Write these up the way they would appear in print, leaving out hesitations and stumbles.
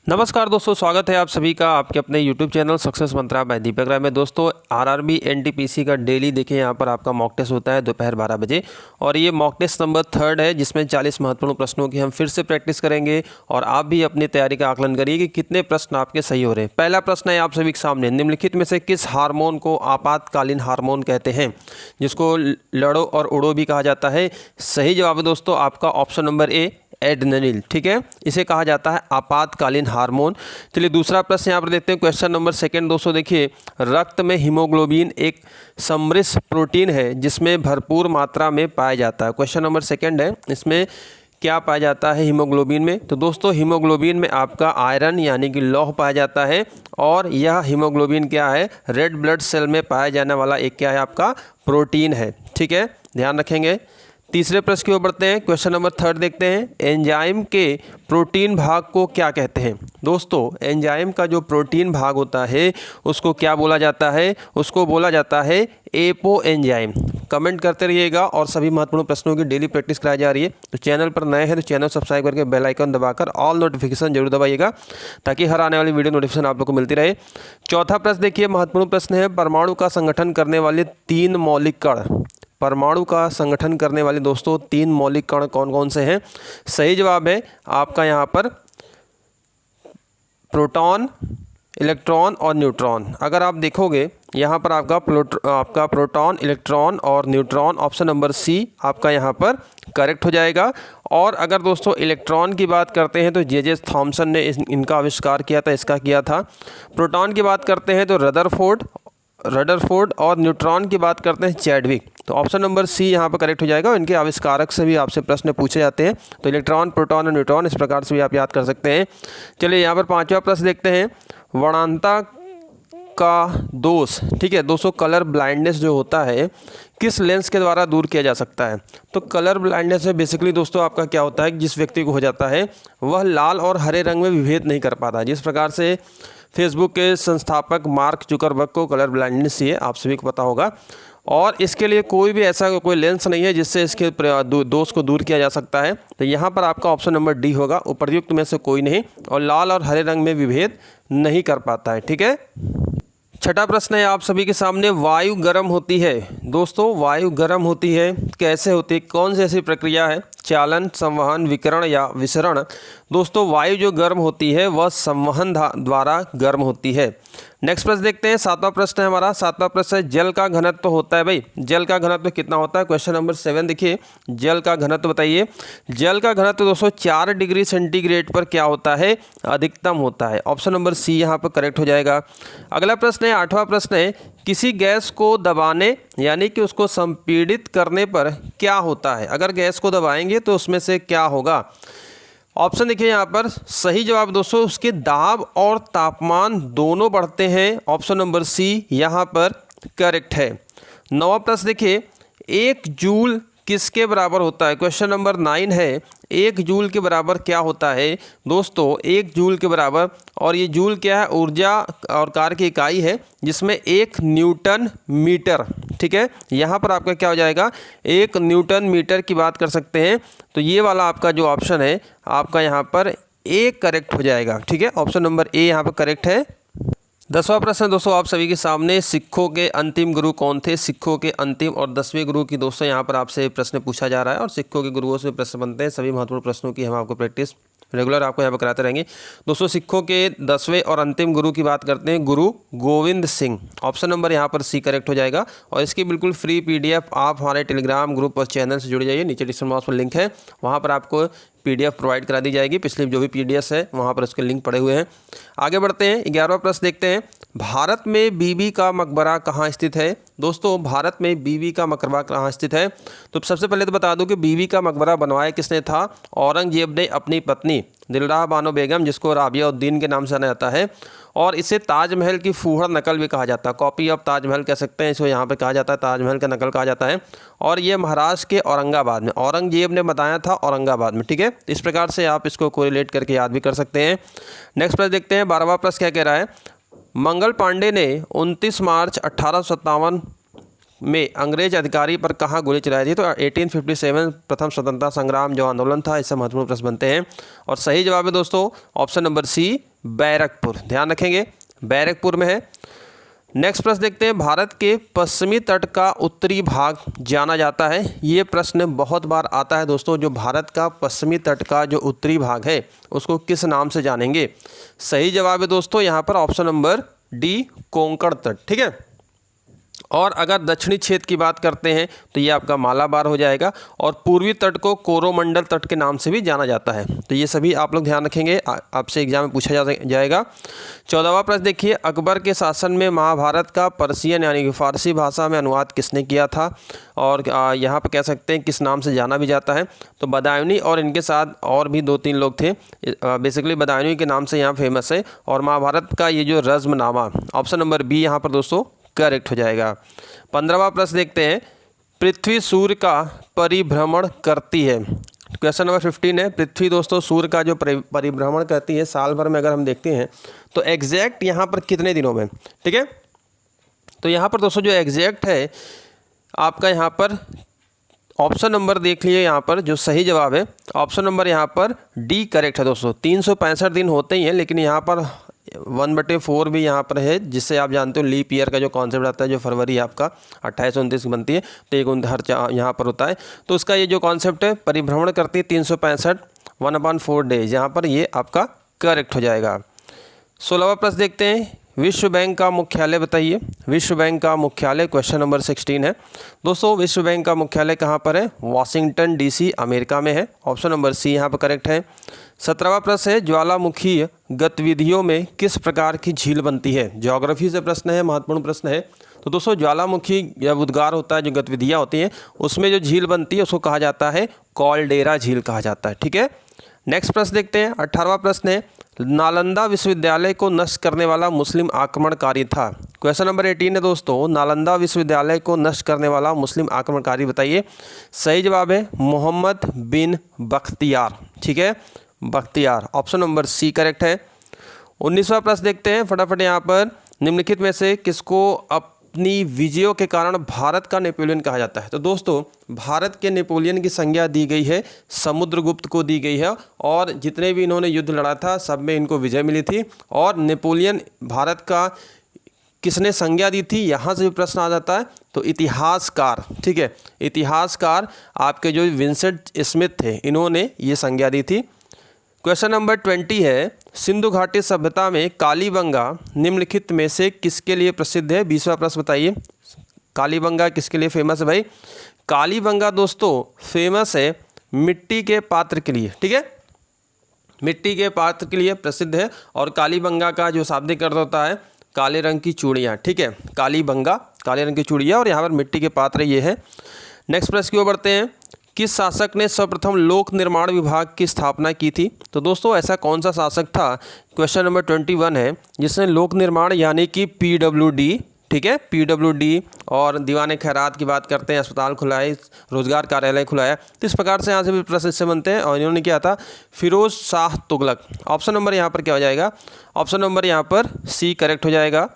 नमस्कार दोस्तों, स्वागत है आप सभी का आपके अपने YouTube चैनल सक्सेस मंत्रा बाय दीपक राय में। दोस्तों आरआरबी एनटीपीसी का डेली देखिए यहाँ पर आपका मॉक टेस्ट होता है दोपहर 12 बजे और ये मॉक टेस्ट नंबर 3 है जिसमें 40 महत्वपूर्ण प्रश्नों की हम फिर से प्रैक्टिस करेंगे और आप भी अपनी तैयारी का आकलन करिए कि कितने प्रश्न आपके सही हो रहे हैं। पहला प्रश्न है आप सभी के सामने, निम्नलिखित में से किस हार्मोन को आपातकालीन हार्मोन कहते हैं, जिसको लड़ो और उड़ो भी कहा जाता है। सही जवाब है दोस्तों आपका ऑप्शन नंबर ए, एड्रेनलिन। ठीक है, इसे कहा जाता है आपातकालीन हार्मोन। चलिए दूसरा प्रश्न यहाँ पर देखते हैं, क्वेश्चन नंबर 2 दोस्तों देखिए, रक्त में हीमोग्लोबिन एक समृद्ध प्रोटीन है जिसमें भरपूर मात्रा में पाया जाता है। क्वेश्चन नंबर 2 है, इसमें क्या पाया जाता है हीमोग्लोबिन में। तो दोस्तों हीमोग्लोबिन में आपका आयरन यानी कि लौह पाया जाता है और यह हीमोग्लोबिन क्या है, रेड ब्लड सेल में पाया जाने वाला एक क्या है, आपका प्रोटीन है। ठीक है, ध्यान रखेंगे। तीसरे प्रश्न की ओर बढ़ते हैं, क्वेश्चन नंबर 3 देखते हैं, एंजाइम के प्रोटीन भाग को क्या कहते हैं। दोस्तों एंजाइम का जो प्रोटीन भाग होता है उसको क्या बोला जाता है, उसको बोला जाता है एपो एंजाइम। कमेंट करते रहिएगा और सभी महत्वपूर्ण प्रश्नों की डेली प्रैक्टिस कराई जा रही है। तो चैनल पर नए हैं तो चैनल सब्सक्राइब करके बेल आइकन दबाकर ऑल नोटिफिकेशन जरूर दबाइएगा ताकि हर आने वाली वीडियो नोटिफिकेशन आप लोग को मिलती रहे। चौथा प्रश्न देखिए, महत्वपूर्ण प्रश्न है, परमाणु का संगठन करने वाले 3 मौलिक कण, परमाणु का संगठन करने वाले दोस्तों 3 मौलिक कण कौन कौन से हैं। सही जवाब है आपका यहाँ पर प्रोटॉन, इलेक्ट्रॉन और न्यूट्रॉन। अगर आप देखोगे यहाँ पर आपका प्रोटॉन, इलेक्ट्रॉन और न्यूट्रॉन, ऑप्शन नंबर सी आपका यहाँ पर करेक्ट हो जाएगा। और अगर दोस्तों इलेक्ट्रॉन की बात करते हैं तो जे थॉमसन ने इनका आविष्कार किया था, इसका किया था। प्रोटॉन की बात करते हैं तो रदरफोर्ड और न्यूट्रॉन की बात करते हैं चैडविक। तो ऑप्शन नंबर सी यहाँ पर करेक्ट हो जाएगा। इनके आविष्कारक से भी आपसे प्रश्न पूछे जाते हैं, तो इलेक्ट्रॉन, प्रोटॉन और न्यूट्रॉन इस प्रकार से भी आप याद कर सकते हैं। चलिए यहाँ पर 5वां प्रश्न देखते हैं, वर्णांता का दोष। ठीक है दोस्तों, कलर ब्लाइंडनेस जो होता है किस लेंस के द्वारा दूर किया जा सकता है। तो कलर ब्लाइंडनेस में बेसिकली दोस्तों आपका क्या होता है, जिस व्यक्ति को हो जाता है वह लाल और हरे रंग में विभेद नहीं कर पाता। जिस प्रकार से फेसबुक के संस्थापक मार्क जुकरबर्ग को कलर ब्लाइंडनेस ही है, आप सभी को पता होगा। और इसके लिए कोई भी ऐसा कोई लेंस नहीं है जिससे इसके दोष को दूर किया जा सकता है। तो यहाँ पर आपका ऑप्शन नंबर डी होगा, उपर्युक्त में से कोई नहीं, और लाल और हरे रंग में विभेद नहीं कर पाता है। ठीक है, छठा प्रश्न है आप सभी के सामने, वायु गर्म होती है। दोस्तों वायु गर्म होती है, कैसे होती है, कौन सी ऐसी प्रक्रिया है, चालन, संवहन, विकिरण या विसरण। दोस्तों वायु जो गर्म होती है वह संवहन द्वारा गर्म होती है। नेक्स्ट प्रश्न देखते हैं, 7वां प्रश्न है हमारा। 7वां प्रश्न है, जल का घनत्व होता है भाई, जल का घनत्व कितना होता है। क्वेश्चन नंबर 7 देखिए, जल का घनत्व बताइए। जल का घनत्व दोस्तों 4 डिग्री सेंटीग्रेड पर क्या होता है, अधिकतम होता है। ऑप्शन नंबर सी यहाँ पर करेक्ट हो जाएगा। अगला प्रश्न है 8वां प्रश्न है, किसी गैस को दबाने यानी कि उसको संपीड़ित करने पर क्या होता है। अगर गैस को दबाएंगे तो उसमें से क्या होगा। ऑप्शन देखिए यहाँ पर, सही जवाब दोस्तों उसके दाब और तापमान दोनों बढ़ते हैं। ऑप्शन नंबर सी यहाँ पर करेक्ट है। 9वां प्रश्न देखिए, 1 जूल किसके बराबर होता है। क्वेश्चन नंबर 9 है, 1 जूल के बराबर क्या होता है। दोस्तों 1 जूल के बराबर, और ये जूल क्या है, ऊर्जा और कार्य की इकाई है जिसमें 1 न्यूटन मीटर। ठीक है, यहाँ पर आपका क्या हो जाएगा, 1 न्यूटन मीटर की बात कर सकते हैं। तो ये वाला आपका जो ऑप्शन है आपका यहाँ पर ए करेक्ट हो जाएगा। ठीक है, ऑप्शन नंबर ए यहाँ पर करेक्ट है। 10वां प्रश्न दोस्तों आप सभी के सामने, सिखों के अंतिम गुरु कौन थे। सिखों के अंतिम और 10वें गुरु की दोस्तों यहाँ पर आपसे प्रश्न पूछा जा रहा है और सिखों के गुरुओं से प्रश्न बनते हैं। सभी महत्वपूर्ण प्रश्नों की हम आपको प्रैक्टिस रेगुलर आपको यहाँ पर कराते रहेंगे। दोस्तों सिखों के 10वें और अंतिम गुरु की बात करते हैं, गुरु गोविंद सिंह। ऑप्शन नंबर यहाँ पर सी करेक्ट हो जाएगा। और इसकी बिल्कुल फ्री PDF आप हमारे टेलीग्राम ग्रुप और चैनल से जुड़ जाइए, नीचे डिस्क्रिप्शन बॉक्स में लिंक है, वहाँ पर आपको PDF प्रोवाइड करा दी जाएगी। पिछली जो भी PDF है वहाँ पर उसके लिंक पड़े हुए हैं। आगे बढ़ते हैं, 11वां प्रश्न देखते हैं, भारत में बीबी का मकबरा कहाँ स्थित है। दोस्तों भारत में बीबी का मकबरा कहाँ स्थित है। तो सबसे पहले तो बता दूं कि बीबी का मकबरा बनवाया किसने था, औरंगजेब ने अपनी पत्नी दिलराह बानो बेगम, जिसको राबिया उद्दीन के नाम से जाना जाता है, और इसे ताजमहल की फूहड़ नकल भी कहा जाता है, कॉपी ऑफ ताजमहल कह सकते हैं इसको, यहाँ पे कहा जाता है ताजमहल का नकल कहा जाता है। और ये महाराष्ट्र के औरंगाबाद में, औरंगजेब ने बताया था औरंगाबाद में। ठीक है, इस प्रकार से आप इसको कोरिलेट करके याद भी कर सकते हैं। नेक्स्ट प्रश्न देखते हैं, 12वां प्रश्न क्या कह रहा है, मंगल पांडे ने 29 मार्च 1857 में अंग्रेज अधिकारी पर कहाँ गोली चलाई थी। तो 1857 प्रथम स्वतंत्रता संग्राम जो आंदोलन था, इससे महत्वपूर्ण प्रश्न बनते हैं। और सही जवाब है दोस्तों ऑप्शन नंबर सी, बैरकपुर, ध्यान रखेंगे बैरकपुर में है। नेक्स्ट प्रश्न देखते हैं, भारत के पश्चिमी तट का उत्तरी भाग जाना जाता है। ये प्रश्न बहुत बार आता है दोस्तों, जो भारत का पश्चिमी तट का जो उत्तरी भाग है उसको किस नाम से जानेंगे। सही जवाब है दोस्तों यहाँ पर ऑप्शन नंबर डी, कोंकण तट, ठीक है। और अगर दक्षिणी क्षेत्र की बात करते हैं तो ये आपका मालाबार हो जाएगा, और पूर्वी तट को कोरोमंडल तट के नाम से भी जाना जाता है। तो ये सभी आप लोग ध्यान रखेंगे, आपसे एग्जाम में पूछा जाएगा। 14वां प्रश्न देखिए, अकबर के शासन में महाभारत का पर्शियन यानी कि फारसी भाषा में अनुवाद किसने किया था, और यहाँ पर कह सकते हैं किस नाम से जाना भी जाता है। तो बदायूनी और इनके साथ और भी 2-3 लोग थे, बेसिकली बदायूनी के नाम से यहाँ फेमस है। और महाभारत का ये जो रज़्मनामा, ऑप्शन नंबर बी यहाँ पर दोस्तों करेक्ट हो जाएगा। 15वां प्रश्न देखते हैं, पृथ्वी सूर्य का परिभ्रमण करती है। क्वेश्चन नंबर 15 है, पृथ्वी दोस्तों सूर्य का जो परिभ्रमण करती है साल भर में अगर हम देखते हैं तो एग्जैक्ट यहाँ पर कितने दिनों में, ठीक है। तो यहाँ पर दोस्तों जो एग्जैक्ट है आपका यहाँ पर ऑप्शन नंबर देख लिए, यहाँ पर जो सही जवाब है ऑप्शन नंबर यहाँ पर डी करेक्ट है दोस्तों। 365 दिन होते ही हैं, लेकिन यहाँ पर 1/4 भी यहाँ पर है, जिससे आप जानते हो लीप ईयर का जो कॉन्सेप्ट आता है, जो फरवरी आपका 28-29 बनती है तो एक हर यहाँ पर होता है। तो उसका ये जो कॉन्सेप्ट है परिभ्रमण करती है 365, 1/4 डेज, यहाँ पर ये आपका करेक्ट हो जाएगा। 16वां प्रश्न देखते हैं, विश्व बैंक का मुख्यालय बताइए। विश्व बैंक का मुख्यालय क्वेश्चन नंबर 16 है दोस्तों। विश्व बैंक का मुख्यालय कहाँ पर है, वाशिंगटन DC अमेरिका में है, ऑप्शन नंबर सी यहाँ पर करेक्ट है। 17वां प्रश्न है, ज्वालामुखी गतिविधियों में किस प्रकार की झील बनती है। ज्योग्राफी से प्रश्न है, महत्वपूर्ण प्रश्न है। तो दोस्तों ज्वालामुखी जब उद्गार होता है, जो गतिविधियाँ होती हैं उसमें जो झील बनती है उसको कहा जाता है कॉल्डेरा झील कहा जाता है, ठीक है। नेक्स्ट प्रश्न देखते हैं, 18वां प्रश्न है, नालंदा विश्वविद्यालय को नष्ट करने वाला मुस्लिम आक्रमणकारी था। क्वेश्चन नंबर 18 है दोस्तों, नालंदा विश्वविद्यालय को नष्ट करने वाला मुस्लिम आक्रमणकारी बताइए। सही जवाब है मोहम्मद बिन बख्तियार, ठीक है, Bakhtiyar, option number C correct है। 19वां प्रश्न देखते हैं फटाफट यहाँ पर, निम्नलिखित में से किसको अपनी विजयों के कारण भारत का नेपोलियन कहा जाता है। तो दोस्तों भारत के नेपोलियन की संज्ञा दी गई है समुद्रगुप्त को दी गई है, और जितने भी इन्होंने युद्ध लड़ा था सब में इनको विजय मिली थी। और नेपोलियन भारत का किसने संज्ञा दी थी, यहाँ से भी प्रश्न आ जाता है। तो इतिहासकार, ठीक है, इतिहासकार आपके जो विंसेंट स्मिथ थे इन्होंने ये संज्ञा दी थी। क्वेश्चन नंबर 20 है, सिंधु घाटी सभ्यता में कालीबंगा निम्नलिखित में से किसके लिए प्रसिद्ध है। 20वां प्रश्न बताइए, कालीबंगा किसके लिए फेमस है भाई। कालीबंगा दोस्तों फेमस है मिट्टी के पात्र के लिए, ठीक है, मिट्टी के पात्र के लिए प्रसिद्ध है। और कालीबंगा का जो शाब्दिक अर्थ होता है काले रंग की चूड़ियाँ, ठीक है, कालीबंगा काले रंग की चूड़ियाँ, और यहाँ पर मिट्टी के पात्र ये है। नेक्स्ट प्रश्न की ओर बढ़ते हैं, किस शासक ने सर्वप्रथम लोक निर्माण विभाग की स्थापना की थी। तो दोस्तों ऐसा कौन सा शासक था, क्वेश्चन नंबर 21 है, जिसने लोक निर्माण यानी कि PWD, ठीक है, PWD और दीवाने खैरात की बात करते हैं, अस्पताल खुलाए, रोजगार कार्यालय खुलाया। तो इस प्रकार से यहाँ से भी प्रश्न इससे बनते हैं। और इन्होंने किया था फिरोज शाह तुगलक, ऑप्शन नंबर यहाँ पर क्या हो जाएगा, ऑप्शन नंबर यहाँ पर सी करेक्ट हो जाएगा।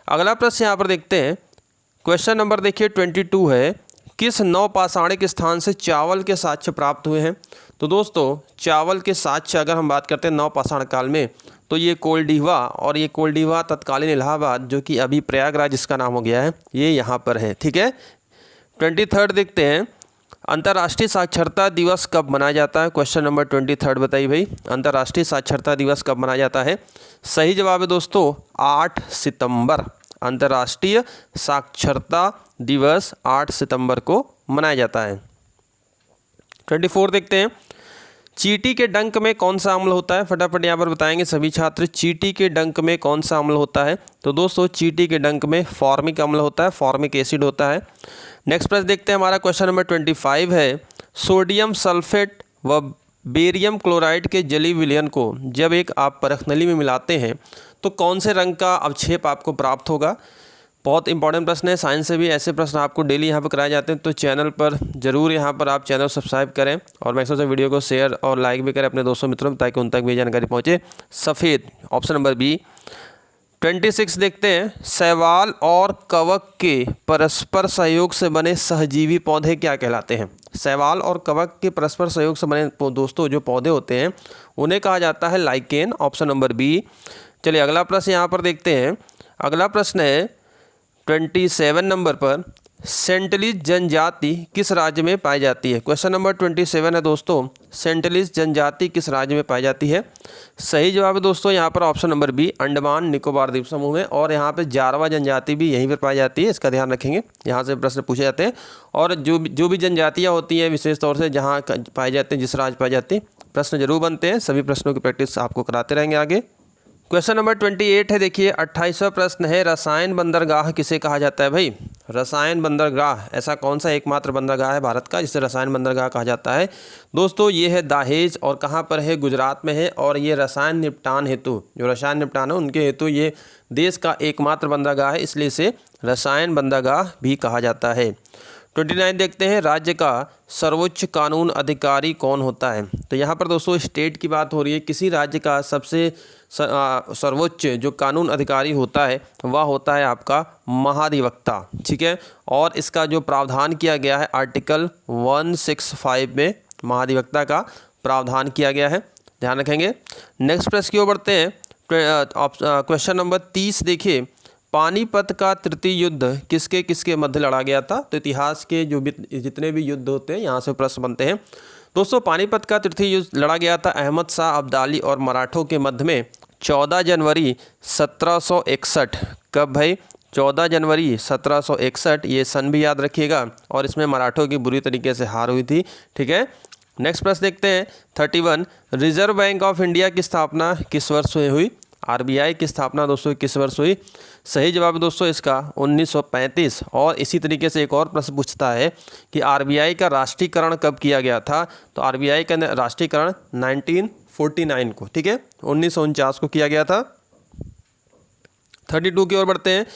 अगला प्रश्न यहाँ पर देखते हैं, क्वेश्चन नंबर देखिए 22 है, किस नवपाषाणिक स्थान से चावल के साक्ष्य प्राप्त हुए हैं। तो दोस्तों चावल के साक्ष्य अगर हम बात करते हैं नवपाषाण काल में तो ये कोलडीहवा, और ये कोलडीहवा तत्कालीन इलाहाबाद जो कि अभी प्रयागराज जिसका नाम हो गया है ये यहाँ पर है, ठीक है। 23 देखते हैं, अंतर्राष्ट्रीय साक्षरता दिवस कब मनाया जाता है। क्वेश्चन नंबर 23 बताइए भाई, अंतर्राष्ट्रीय साक्षरता दिवस कब मनाया जाता है। सही जवाब है दोस्तों 8 सितंबर, अंतर्राष्ट्रीय साक्षरता दिवस 8 सितंबर को मनाया जाता है। 24 देखते हैं, चींटी के डंक में कौन सा अम्ल होता है। फटाफट यहाँ पर बताएंगे सभी छात्र, चींटी के डंक में कौन सा अम्ल होता है। तो दोस्तों चींटी के डंक में फॉर्मिक अम्ल होता है, फॉर्मिक एसिड होता है। नेक्स्ट प्रश्न देखते हैं, हमारा क्वेश्चन नंबर 25 है, सोडियम सल्फेट व बेरियम क्लोराइड के जलीय विलयन को जब एक आप परखनली में मिलाते हैं तो कौन से रंग का अवक्षेप आपको प्राप्त होगा। बहुत इंपॉर्टेंट प्रश्न है, साइंस से भी ऐसे प्रश्न आपको डेली यहाँ पर कराए जाते हैं। तो चैनल पर ज़रूर यहाँ पर आप चैनल सब्सक्राइब करें और मैक्सिमम से वीडियो को शेयर और लाइक भी करें अपने दोस्तों मित्रों में, ताकि उन तक भी जानकारी पहुँचे। सफ़ेद, ऑप्शन नंबर बी। 26 देखते हैं, शैवाल और कवक के परस्पर सहयोग से बने सहजीवी पौधे क्या कहलाते हैं। शैवाल और कवक के परस्पर सहयोग से बने दोस्तों जो पौधे होते हैं उन्हें कहा जाता है लाइकेन, ऑप्शन नंबर बी। चलिए अगला प्रश्न यहाँ पर देखते हैं। अगला प्रश्न है 27 नंबर पर, सेंटलीज जनजाति किस राज्य में पाई जाती है। क्वेश्चन नंबर 27 है दोस्तों, सेंटलीज जनजाति किस राज्य में पाई जाती है। सही जवाब है दोस्तों यहाँ पर option number B, Andaman Nicobar द्वीप समूह में। और यहाँ पे जारवा जनजाति भी यहीं पर पाई जाती है, इसका ध्यान रखेंगे, यहाँ से प्रश्न पूछे जाते हैं। और जो भी जनजातियाँ होती हैं विशेष तौर से जहाँ पाई जाती हैं, जिस राज्य पाई जाती है, प्रश्न जरूर बनते हैं। सभी प्रश्नों की प्रैक्टिस आपको कराते रहेंगे आगे। क्वेश्चन नंबर 28 है, देखिए 28वां प्रश्न है, रसायन बंदरगाह किसे कहा जाता है भाई। रसायन बंदरगाह, ऐसा कौन सा एकमात्र बंदरगाह है भारत का जिसे रसायन बंदरगाह कहा जाता है। दोस्तों ये है दाहेज, और कहाँ पर है, गुजरात में है। और ये रसायन निपटान हेतु, जो रसायन निपटान है उनके हेतु ये देश का एकमात्र बंदरगाह है, इसलिए इसे रसायन बंदरगाह भी कहा जाता है। 29 देखते हैं, राज्य का सर्वोच्च कानून अधिकारी कौन होता है। तो यहाँ पर दोस्तों स्टेट की बात हो रही है। किसी राज्य का सबसे सर्वोच्च जो कानून अधिकारी होता है वह होता है आपका महाधिवक्ता, ठीक है। और इसका जो प्रावधान किया गया है आर्टिकल 165 में महाधिवक्ता का प्रावधान किया गया है, ध्यान रखेंगे। नेक्स्ट प्रश्न की ओर बढ़ते हैं। क्वेश्चन नंबर 30 देखिए, पानीपत का तृतीय युद्ध किसके किसके मध्य लड़ा गया था। तो इतिहास के जो भी जितने भी युद्ध होते हैं यहाँ से प्रश्न बनते हैं। दोस्तों पानीपत का तृतीय युद्ध लड़ा गया था अहमद शाह अब्दाली और मराठों के मध्य में 14 जनवरी 1761। कब भाई, 14 जनवरी 1761, ये सन भी याद रखिएगा। और इसमें मराठों की बुरी तरीके से हार हुई थी, ठीक है। नेक्स्ट प्रश्न देखते हैं 31, रिजर्व बैंक ऑफ इंडिया की स्थापना किस वर्ष में हुई। आरबीआई की स्थापना दोस्तों किस वर्ष हुई। सही जवाब दोस्तों इसका 1935। और इसी तरीके से एक और प्रश्न पूछता है कि आरबीआई का राष्ट्रीयकरण कब किया गया था। तो आरबीआई का राष्ट्रीयकरण 1949 को, ठीक है, 1949 को किया गया था। 32 की ओर बढ़ते हैं।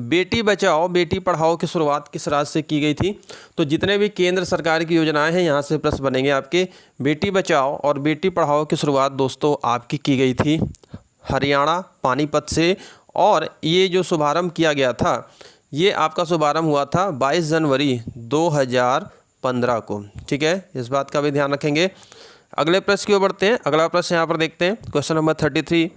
बेटी बचाओ बेटी पढ़ाओ की शुरुआत किस राज्य से की गई थी। तो जितने भी केंद्र सरकार की योजनाएं हैं यहाँ से प्रश्न बनेंगे आपके। बेटी बचाओ और बेटी पढ़ाओ की शुरुआत दोस्तों आपकी की गई थी हरियाणा पानीपत से। और ये जो शुभारंभ किया गया था ये आपका शुभारंभ हुआ था 22 जनवरी 2015 को, ठीक है, इस बात का भी ध्यान रखेंगे। अगले प्रश्न की ओर बढ़ते हैं। अगला प्रश्न यहाँ पर देखते हैं, क्वेश्चन नंबर 33,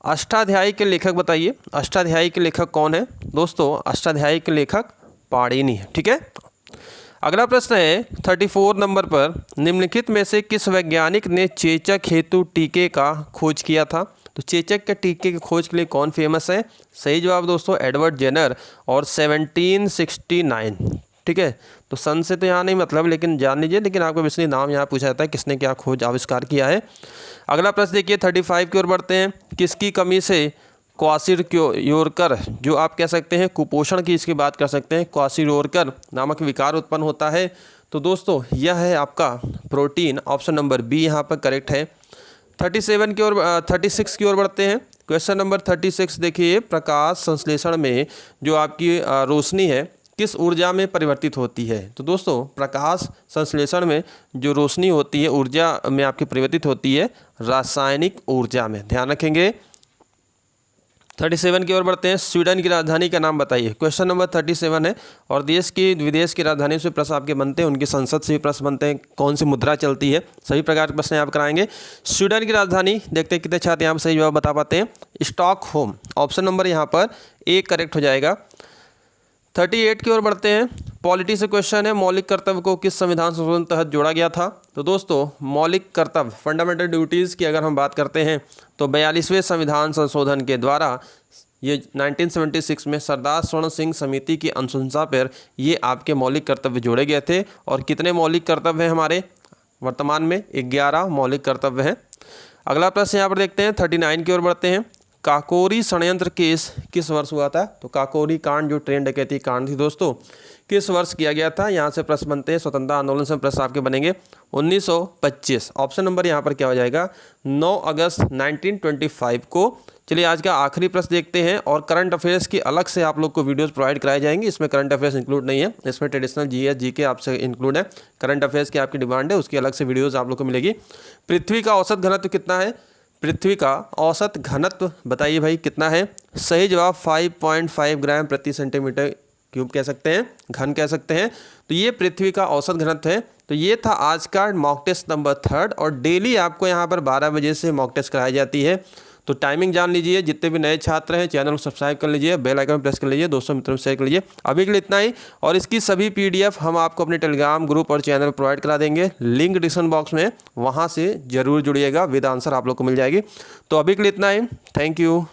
अष्टाध्यायी के लेखक बताइए। अष्टाध्यायी के लेखक कौन है। दोस्तों अष्टाध्यायी के लेखक पाणिनि है, ठीक है। अगला प्रश्न है 34 नंबर पर, निम्नलिखित में से किस वैज्ञानिक ने चेचक हेतु टीके का खोज किया था। तो चेचक के टीके की खोज के लिए कौन फेमस है। सही जवाब दोस्तों एडवर्ड जेनर, और 1769, ठीक है। तो सन से तो यहाँ नहीं मतलब, लेकिन जान लीजिए, लेकिन आपको इसलिए नाम यहाँ पूछा जाता है किसने क्या खोज आविष्कार किया है। अगला प्रश्न देखिए 35 की ओर बढ़ते हैं। किसकी कमी से क्वाशियोरकर, जो आप कह सकते हैं कुपोषण की इसकी बात कर सकते हैं, क्वाशियोरकर नामक विकार उत्पन्न होता है। तो दोस्तों यह है आपका प्रोटीन, ऑप्शन नंबर बी यहाँ पर करेक्ट है। 36 की ओर बढ़ते हैं। क्वेश्चन नंबर 36 देखिए, प्रकाश संश्लेषण में जो आपकी रोशनी है किस ऊर्जा में परिवर्तित होती है। तो दोस्तों प्रकाश संश्लेषण में जो रोशनी होती है ऊर्जा में आपकी परिवर्तित होती है रासायनिक ऊर्जा में, ध्यान रखेंगे। 37 की ओर बढ़ते हैं। स्वीडन की राजधानी का नाम बताइए। क्वेश्चन नंबर 37 है। और देश की विदेश की राजधानी से प्रश्न आपके बनते हैं, उनकी संसद से भी प्रश्न बनते हैं, कौन सी मुद्रा चलती है, सभी प्रकार के प्रश्न आप कराएंगे। स्वीडन की राजधानी देखते हैं कितने छात्र यहाँ पर सही जवाब बता पाते हैं। स्टॉकहोम, ऑप्शन नंबर यहाँ पर ए करेक्ट हो जाएगा। 38 की ओर बढ़ते हैं। पॉलिटी से क्वेश्चन है, मौलिक कर्तव्य को किस संविधान संशोधन तहत जोड़ा गया था। तो दोस्तों मौलिक कर्तव्य फंडामेंटल ड्यूटीज़ की अगर हम बात करते हैं तो 42वें संविधान संशोधन के द्वारा ये 1976 में सरदार स्वर्ण सिंह समिति की अनुशंसा पर ये आपके मौलिक कर्तव्य जोड़े गए थे। और कितने मौलिक कर्तव्य हैं हमारे वर्तमान में, 11 मौलिक कर्तव्य हैं। अगला प्रश्न यहाँ पर देखते हैं। 39 की ओर बढ़ते हैं। काकोरी षड्यंत्र केस किस वर्ष हुआ था। तो काकोरी कांड जो ट्रेन डकैती कांड थी दोस्तों किस वर्ष किया गया था। यहाँ से प्रश्न बनते हैं, स्वतंत्रता आंदोलन से प्रश्न आपके बनेंगे 1925। ऑप्शन नंबर यहाँ पर क्या हो जाएगा 9 अगस्त 1925 को। चलिए आज का आखिरी प्रश्न देखते हैं। और करंट अफेयर्स की अलग से आप लोग को वीडियोस प्रोवाइड कराए जाएंगे, इसमें करंट अफेयर्स इंक्लूड नहीं है, इसमें ट्रेडिशनल जीएस जीके आपसे इंक्लूड है। करंट अफेयर्स की आपकी डिमांड है, उसकी अलग से वीडियोज़ आप लोग को मिलेगी। पृथ्वी का औसत घनत्व कितना है। पृथ्वी का औसत घनत्व बताइए भाई कितना है। सही जवाब 5.5 ग्राम प्रति सेंटीमीटर क्यूब कह सकते हैं, घन कह सकते हैं। तो ये पृथ्वी का औसत घनत्व है। तो ये था आज का मॉक टेस्ट नंबर 3 और डेली आपको यहाँ पर 12 बजे से मॉक टेस्ट कराई जाती है। तो टाइमिंग जान लीजिए। जितने भी नए छात्र हैं चैनल को सब्सक्राइब कर लीजिए, बेल आइकन प्रेस कर लीजिए, दोस्तों मित्रों में शेयर कर लीजिए। अभी के लिए इतना ही, और इसकी सभी पीडीएफ हम आपको अपने टेलीग्राम ग्रुप और चैनल प्रोवाइड करा देंगे, लिंक डिस्क्रिप्शन बॉक्स में, वहाँ से ज़रूर जुड़िएगा, विद आंसर आप लोग को मिल जाएगी। तो अभी के लिए इतना ही, थैंक यू।